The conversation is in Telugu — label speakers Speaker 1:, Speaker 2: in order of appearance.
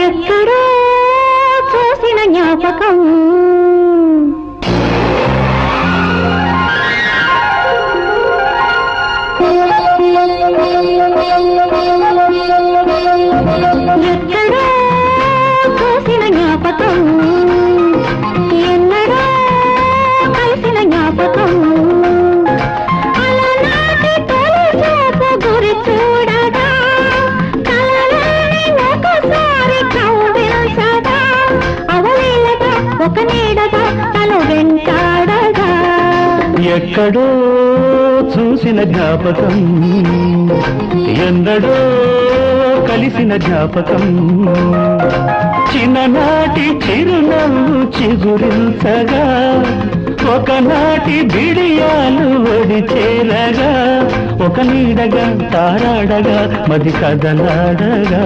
Speaker 1: ఎక్కడో చూసిన జ్ఞాపకం ఎక్కడో చూసిన జ్ఞాపకం ఎన్నడో కలిసిన జ్ఞాపకం అలనాటి తొలి చూపు గురి చూడగా కలలోని ఒకసారి కౌగిలించగా అవలీలగా ఒక నీడగా తను వెంటాడగా
Speaker 2: ఎక్కడో చూసిన జ్ఞాపకం ఎన్నడో కలిసిన జ్ఞాపకం చిన్ననాటి చిరునవ్వు చిగురించగా ఒకనాటి బిడియాలు ఒడి చేరగా ఒక నీడగా తారాడగా మది కదలాడగా